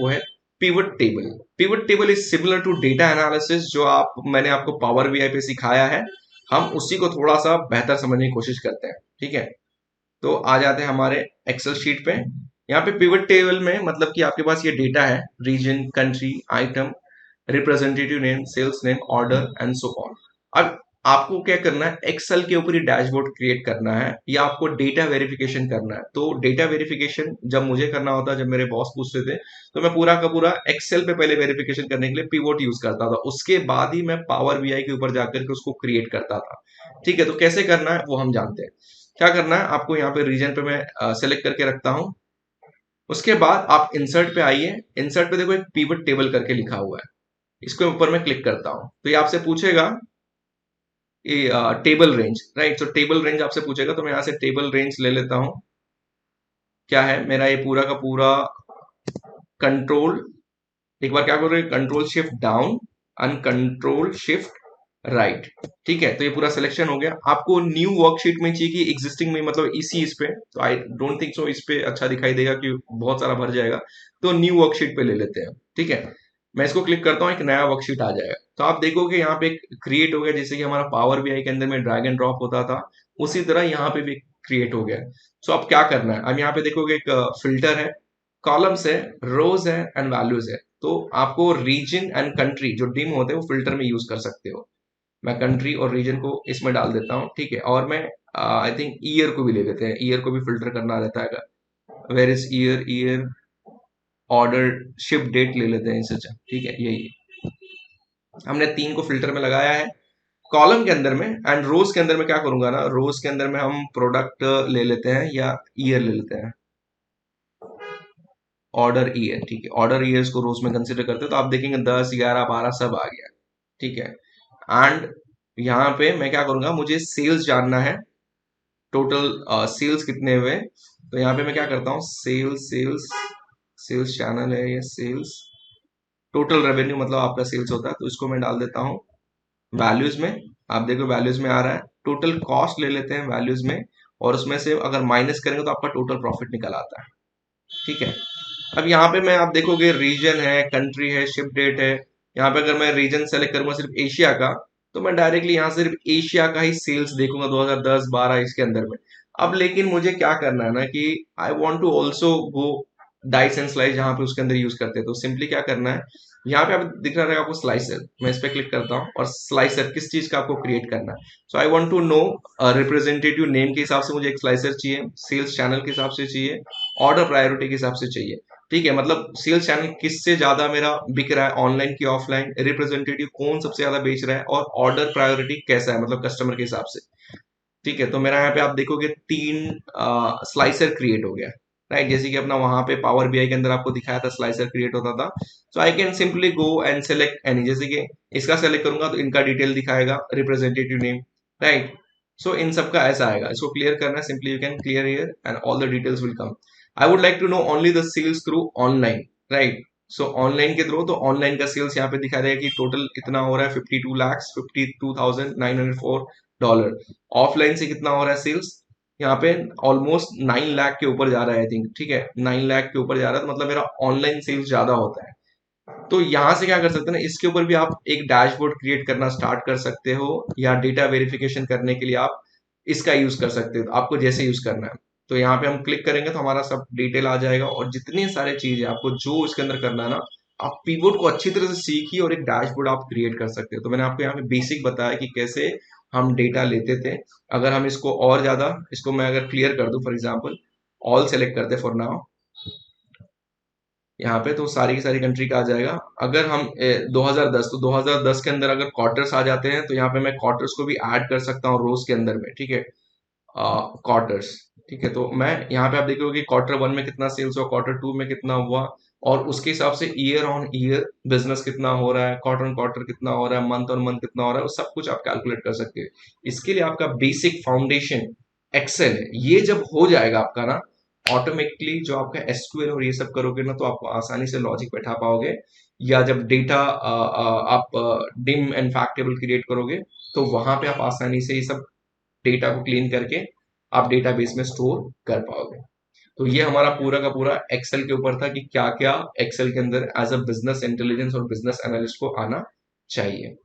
वो है pivot table. Pivot table is similar to data analysis, जो मैंने आपको पावर बीआई पे सिखाया है, हम उसी को थोड़ा सा बेहतर समझने की कोशिश करते हैं। ठीक है, तो आ जाते हैं हमारे एक्सेल शीट पे। यहाँ पे पिवट टेबल में मतलब कि आपके पास ये डेटा है, region, country, item, representative name, sales name, order and so on. अब आपको क्या करना है, एक्सेल के ऊपर ही डैशबोर्ड क्रिएट करना है या आपको डेटा वेरिफिकेशन करना है। तो डेटा वेरिफिकेशन जब मुझे करना होता, जब मेरे बॉस पूछते थे, तो मैं पूरा का पूरा एक्सेल पे पहले वेरिफिकेशन करने के लिए पिवोट यूज करता था, उसके बाद ही मैं पावर बीआई के ऊपर जाकर के उसको क्रिएट करता था। ठीक है, तो कैसे करना है वो हम जानते हैं। क्या करना है आपको, यहाँ पे रीजन पे मैं सेलेक्ट करके रखता हूँ। उसके बाद आप इंसर्ट पे आइए, इंसर्ट पे देखो एक पिवट टेबल करके लिखा हुआ है, इसके ऊपर मैं क्लिक करता हूं तो ये आपसे पूछेगा ये टेबल रेंज, राइट। तो टेबल रेंज आपसे पूछेगा, तो मैं यहां से टेबल रेंज ले लेता हूं। क्या है मेरा ये पूरा का पूरा कंट्रोल, एक बार क्या करोगे, control shift down and control shift right. ठीक है, तो ये पूरा सिलेक्शन हो गया। आपको न्यू वर्कशीट में चाहिए कि एग्जिस्टिंग में, मतलब इसी इस पे, तो आई डोंट थिंक सो इस पे अच्छा दिखाई देगा कि बहुत सारा भर जाएगा, तो न्यू वर्कशीट पे ले लेते हैं। ठीक है, मैं इसको क्लिक करता हूँ, एक नया वर्कशीट आ जाएगा। तो आप देखोगे यहाँ पे क्रिएट हो गया, जैसे कि हमारा पावर बीआई के अंदर में ड्रैग एंड ड्रॉप होता था, उसी तरह यहाँ पे भी क्रिएट हो गया। सो अब क्या करना है, अब यहाँ पे देखोगे एक फिल्टर है, कॉलम्स है, रोज है एंड वैल्यूज है। तो आपको रीजन एंड कंट्री जो डिम होते हैं वो फिल्टर में यूज कर सकते हो। मैं कंट्री और रीजन को इसमें डाल देता हूँ। ठीक है, और मैं आई थिंक ईयर को भी ले लेते हैं, ईयर को भी फिल्टर करना रहता है। Where is year, year, order, ship date ले लेते हैं इसे। ठीक है, यही हमने तीन को फिल्टर में लगाया है कॉलम के अंदर में। एंड रोज के अंदर में क्या करूंगा ना, रोज के अंदर में हम प्रोडक्ट ले लेते हैं या ईयर ले लेते हैं, ऑर्डर ईयर। ठीक है, ऑर्डर ईयर्स को रोज में कंसिडर करते हैं, तो आप देखेंगे 10, 11, 12 सब आ गया। ठीक है, एंड यहाँ पे मैं क्या करूंगा, मुझे सेल्स जानना है, टोटल सेल्स कितने हुए। तो यहाँ पे मैं क्या करता हूँ, सेल्स, सेल्स, सेल्स चैनल है या सेल्स, टोटल रेवेन्यू मतलब आपका सेल्स होता है, तो इसको मैं डाल देता हूँ वैल्यूज में। आप देखो वैल्यूज में आ रहा है, टोटल कॉस्ट ले लेते हैं वैल्यूज में, और उसमें से अगर माइनस करेंगे तो आपका टोटल प्रॉफिट निकल आता है। ठीक है, अब यहाँ पे मैं, आप देखोगे रीजन है, कंट्री है, शिप डेट है। यहाँ पे अगर मैं रीजन सेलेक्ट करूंगा सिर्फ एशिया का, तो मैं डायरेक्टली यहाँ सिर्फ एशिया का ही सेल्स देखूंगा 2010-12 इसके अंदर में। अब लेकिन मुझे क्या करना है ना कि I want to also go dice and slice, जहाँ पे उसके अंदर यूज करते हैं। तो सिंपली क्या करना है, यहाँ पे आप दिख रहा रहेगा आपको स्लाइसर, मैं इस पे क्लिक करता हूँ, और स्लाइसर किस चीज का आपको क्रिएट करना है। So I want to know representative name के हिसाब से मुझे एक स्लाइसर चाहिए, सेल्स चैनल के हिसाब से चाहिए, ऑर्डर प्रायोरिटी के हिसाब से चाहिए। ठीक है, मतलब सेल्स चैनल किससे ज्यादा मेरा बिक रहा है, ऑनलाइन की ऑफलाइन, रिप्रेजेंटेटिव कौन सबसे ज्यादा बेच रहा है, और ऑर्डर प्रायोरिटी कैसा है, मतलब कस्टमर के हिसाब से। ठीक है, तो मेरा यहाँ पे आप देखोगे तीन स्लाइसर क्रिएट हो गया, राइट। जैसे कि अपना वहां पे पावर बीआई के अंदर आपको दिखाया था स्लाइसर क्रिएट होता था। So I can simply go and select any, जैसे कि इसका सेलेक्ट करूंगा तो इनका डिटेल दिखाएगा, रिप्रेजेंटेटिव नेम, राइट। सो इन सबका ऐसा आएगा, इसको क्लियर करना है, simply you can clear here and all the details will come. I would like to know only the sales through online, right. So online के थ्रू, तो ऑनलाइन का सेल्स यहाँ पे दिखा देगा कि टोटल कितना हो रहा है, 52,52,904 डॉलर। ऑफलाइन से कितना हो रहा है सेल्स, यहाँ पे ऑलमोस्ट 9 लाख के ऊपर जा रहा है आई थिंक। ठीक है, 9 लाख के ऊपर जा रहा है, तो मतलब मेरा ऑनलाइन सेल्स ज्यादा होता है। तो यहाँ से क्या कर सकते हैं ना, इसके ऊपर भी आप एक डैशबोर्ड क्रिएट करना स्टार्ट कर सकते हो, या डेटा वेरिफिकेशन करने के लिए आप इसका यूज कर सकते हो, तो आपको जैसे यूज करना है। तो यहाँ पे हम क्लिक करेंगे तो हमारा सब डिटेल आ जाएगा, और जितनी सारी चीजें आपको जो इसके अंदर करना है ना, आप पीवोट को अच्छी तरह से सीखिए और एक डैशबोर्ड आप क्रिएट कर सकते हो। तो मैंने आपको यहाँ पे बेसिक बताया कि कैसे हम डेटा लेते थे। अगर हम इसको और ज्यादा, इसको मैं अगर क्लियर कर दूं, फॉर एग्जाम्पल ऑल सेलेक्ट करते फॉर नाउ, यहाँ पे तो सारी की सारी कंट्री का आ जाएगा। अगर हम 2010, तो 2010 के अंदर अगर क्वार्टर्स आ जाते हैं, तो यहाँ पे मैं क्वार्टर्स को भी ऐड कर सकता हूँ रोज के अंदर में। ठीक है, क्वार्टर्स। ठीक है, तो मैं यहाँ पे आप देखोगे कि क्वार्टर वन में कितना सेल्स हुआ, क्वार्टर टू में कितना हुआ, और उसके हिसाब से ईयर ऑन ईयर बिजनेस कितना हो रहा है, क्वार्टर ऑन क्वार्टर कितना हो रहा है, मंथ ऑन मंथ कितना हो रहा है, वो सब कुछ आप कैलकुलेट कर सकते हैं। इसके लिए आपका बेसिक फाउंडेशन एक्सेल है, ये जब हो जाएगा आपका ना, ऑटोमेटिकली जो आपका एसक्यूएल और ये सब करोगे ना, तो आप आसानी से लॉजिक बैठा पाओगे। या जब डेटा आप dim and fact table create करोगे, तो वहां पे आप आसानी से ये सब डेटा को क्लीन करके आप डेटाबेस में स्टोर कर पाओगे। तो ये हमारा पूरा का पूरा एक्सेल के ऊपर था कि क्या क्या एक्सेल के अंदर एज अ बिजनेस इंटेलिजेंस और बिजनेस एनालिस्ट को आना चाहिए।